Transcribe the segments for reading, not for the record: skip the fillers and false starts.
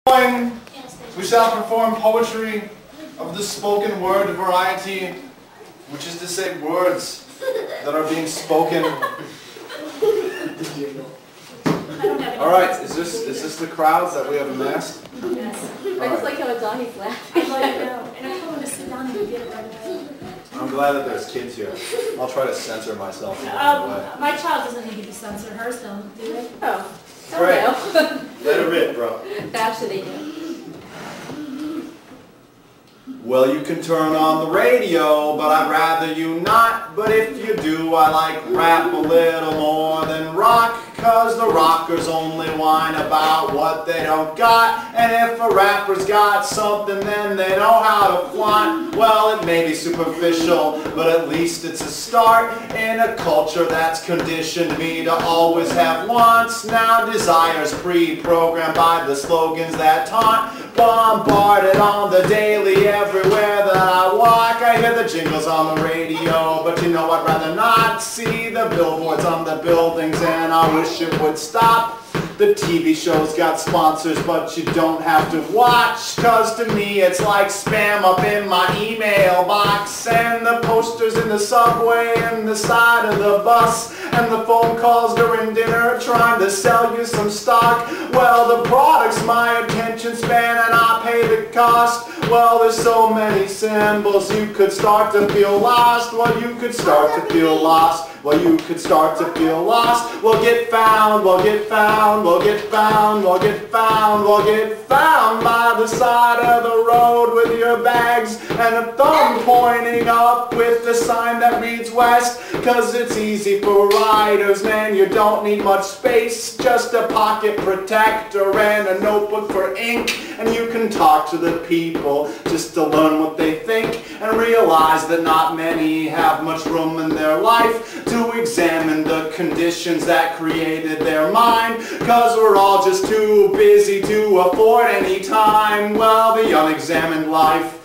We shall perform poetry of the spoken word variety, which is to say words that are being spoken. Alright, is this the crowds that we have amassed? Yes. I just like how Adani's laughing. I like it. And I told him to sit down and get it right away. I'm glad that there's kids here. I'll try to censor myself. My child doesn't need to be censored. Hers don't, do they? Oh. Great. Let her rip, bro. Actually, they do. Well, you can turn on the radio, but I'd rather you not. But if you do, I like rap a little more than rock, 'cause the rockers only whine about what they don't got. And if a rapper's got something, then they know how to flaunt. Well, it may be superficial, but at least it's a start in a culture that's conditioned me to always have wants. Now desires pre-programmed by the slogans that taunt, bombarded on the daily everywhere that I walk. I hear the jingles on the radio, but you know I'd rather not see the billboards on the buildings, and I wish it would stop. The TV shows got sponsors, but you don't have to watch, 'cause to me it's like spam up in my email box, and the posters in the subway and the side of the bus, and the phone calls during dinner trying to sell you some stock. Well, the product's my attention span and I pay the cost. Well, there's so many symbols, you could start to feel lost. Well, you could start to feel lost. Well, you could start to feel lost. We'll get found, we'll get found, we'll get found, we'll get found, we'll get found by the side of the road with your bags and a thumb pointing up with the sign that reads west. 'Cause it's easy for riders, man, you don't need much space, just a pocket protector and a notebook for ink, and you can talk to the people just to learn what they think and realize that not many have much room in their life to examine the conditions that created their mind, 'cause we're all just too busy to afford any time. Well, the unexamined life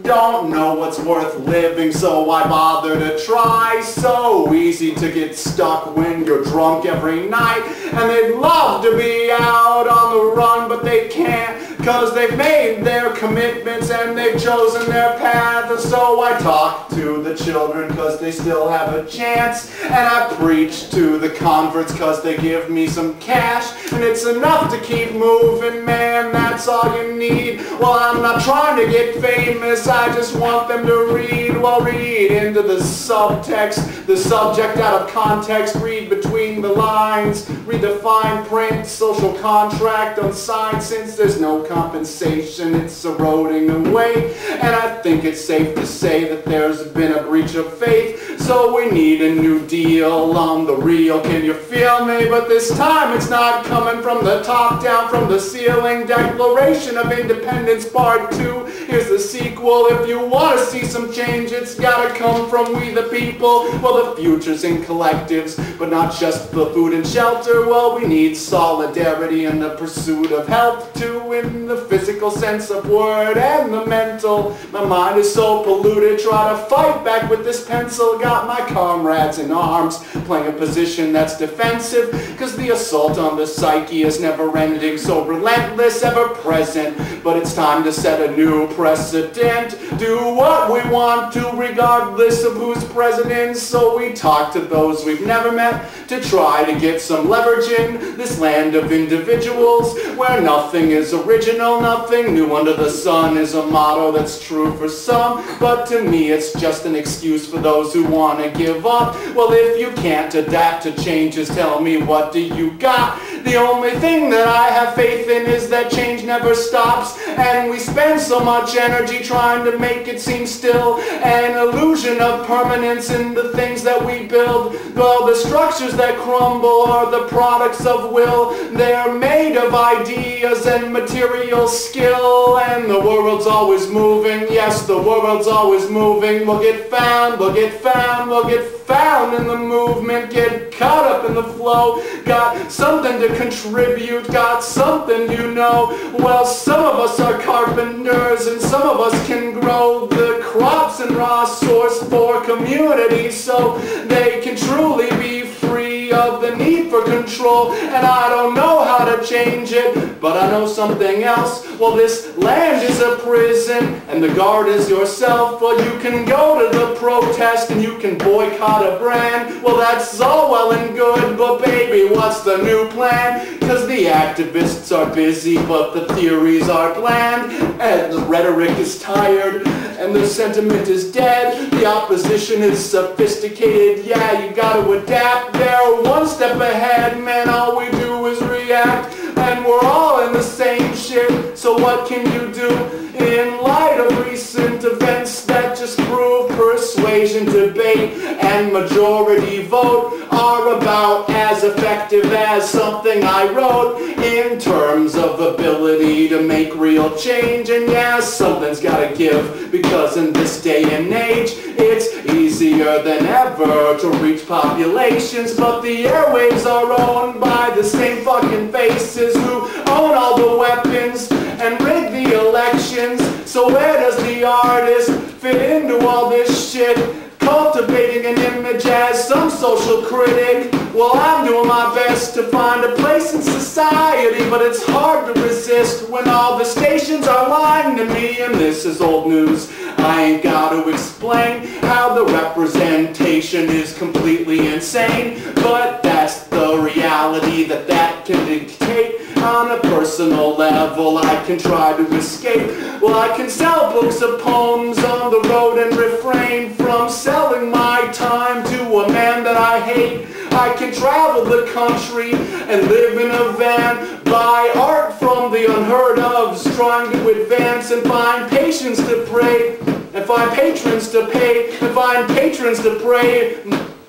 don't know what's worth living, so why bother to try? So easy to get stuck when you're drunk every night, and they'd love to be out on the run, but they can't, 'cause they've made their commitments and they've chosen their path. So I talk to the children 'cause they still have a chance, and I preach to the converts 'cause they give me some cash, and it's enough to keep moving, man, that's all you need. Well, I'm not trying to get famous, I just want them to read. Well, read into the subtext, the subject out of context, read between the lines, read the fine print, social contract unsigned. Since there's no compensation, it's eroding away, and I think it's safe to say that there's been a breach of faith. So we need a new deal on the real, can you feel me? But this time it's not coming from the top down, from the ceiling. Declaration of Independence Part 2, here's the sequel. If you want to see some change, it's gotta come from we the people. Well, the future's in collectives, but not just the food and shelter. Well, we need solidarity in the pursuit of health too, in the physical sense of word and the mental. My mind is so polluted, try to fight back with this pencil. Got my comrades in arms, playing a position that's defensive, 'cause the assault on the psyche is never ending, so relentless, ever present. But it's time to set a new precedent, do what we want to regardless of who's president. So we talk to those we've never met to try to get some leverage in this land of individuals, where nothing is original, nothing new under the sun is a motto that's true for some, but to me it's just an excuse for those who want to give up. Well, if you can't adapt to changes, tell me, what do you got? The only thing that I have faith in is that change never stops, and we spend so much energy trying to make it seem still an illusion of permanence in the things that we build. Well, the structures that crumble are the products of will. They're made of ideas and material skill, and the world's always moving. Yes, the world's always moving. We'll get found, we'll get found, we'll get found in the movement, get caught up in the flow. Got something to contribute, got something, you know. Well, some of us are carpenters and some of us can grow the crops and raw source for communities, so they can truly be free of the need for for control, and I don't know how to change it, but I know something else. Well, this land is a prison, and the guard is yourself. Well, you can go to the protest, and you can boycott a brand. Well, that's all well and good, but baby, what's the new plan? 'Cause the activists are busy, but the theories are bland, and the rhetoric is tired, and the sentiment is dead. The opposition is sophisticated, yeah, you gotta adapt. They're one step ahead, man, all we do is react, and we're all in the same shit, so what can you do? In light of recent events that just prove persuasion, debate, and majority vote are about as effective as something I wrote in terms of ability to make real change. And yeah, something's gotta give, because in this day and age it's easier than ever to reach populations, but the airwaves are owned by the same fucking faces who own all the weapons and rig the elections. So where does the artist fit into all this shit? Cultivating an image as some social critic. Well, I'm doing my best to find a place in society, but it's hard to resist when all the stations are lying to me, and this is old news. I ain't got to explain how the representation is completely insane, but that's the reality that can dictate. On a personal level, I can try to escape. Well, I can sell books of poems on the road and refrain from selling my time to a man that I hate. I can travel the country and live in a van, buy art from the unheard ofs, trying to advance, and find patience to pray, and find patrons to pay, and find patrons to pray,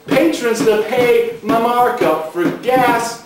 patrons to pay my markup for gas.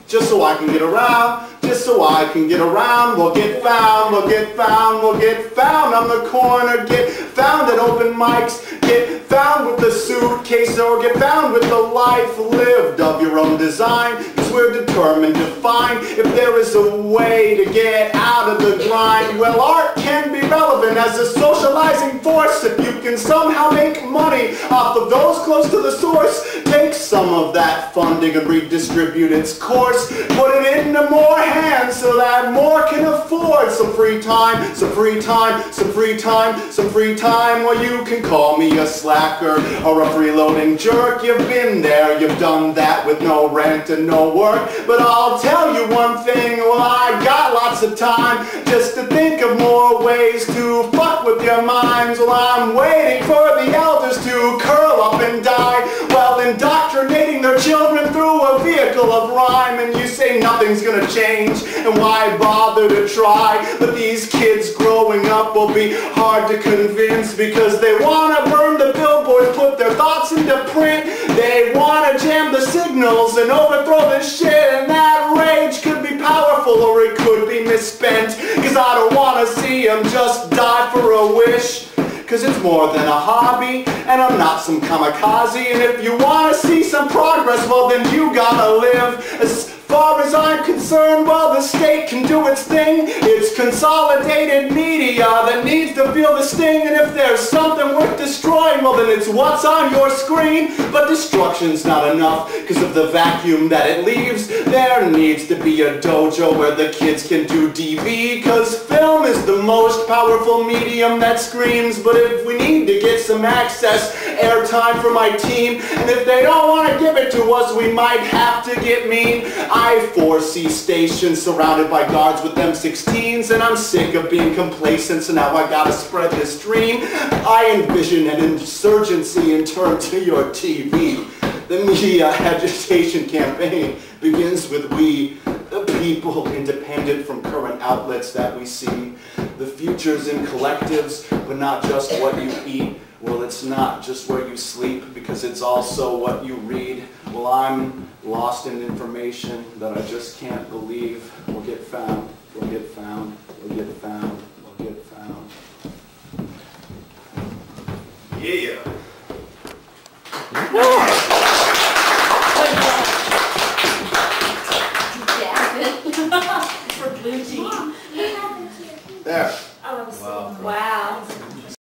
Just so I can get around, just so I can get around. We'll get found, we'll get found, we'll get found on the corner, get found at open mics, get found with the suitcase, or get found with the life lived of your own design. 'Cause we're determined to find if there is a way to get out of the grind. Well, art can be relevant as a socializing force if you can somehow make money off of those close to the source. Take some of that funding and redistribute its course. Put it into more hands so that more can afford some free time, some free time, some free time, some free time. Well, you can call me a slacker or a freeloading jerk. You've been there, you've done that with no rent and no work. But I'll tell you one thing, well, I got lots of time just to think of more ways to fuck with your minds. Well, I'm waiting for the elders to curl up and die while indoctrinating their children through a vehicle of rhyme. And you say nothing's gonna change, and why bother to try? But these kids growing up will be hard to convince, because they wanna burn the billboards, put their thoughts into print. They wanna jam the signals and overthrow the shit, and that rage could be powerful or it could be misspent. 'Cause I don't wanna see them just die for a wish. 'Cause it's more than a hobby, and I'm not some kamikaze. And if you want to see some progress, well then you gotta live. As far as I'm concerned, well, the state can do its thing. It's consolidated media that needs to feel the sting. And if there's something worth destroying, well then it's what's on your screen. But destruction's not enough because of the vacuum that it leaves. There needs to be a dojo where the kids can do DV, because film is the most powerful medium that screams. But if we need to get some access, airtime for my team, and if they don't want to give it to us, we might have to get mean. I foresee stations surrounded by guards with M16s, and I'm sick of being complacent, so now I gotta spread this dream. I envision an insurgency in turn to your TV. The media agitation campaign begins with we, the people, independent from current outlets that we see. The future's in collectives, but not just what you eat. Well, it's not just where you sleep, because it's also what you read. Well, I'm lost in information that I just can't believe. We'll get found, we'll get found, we'll get found, we'll get found. Yeah.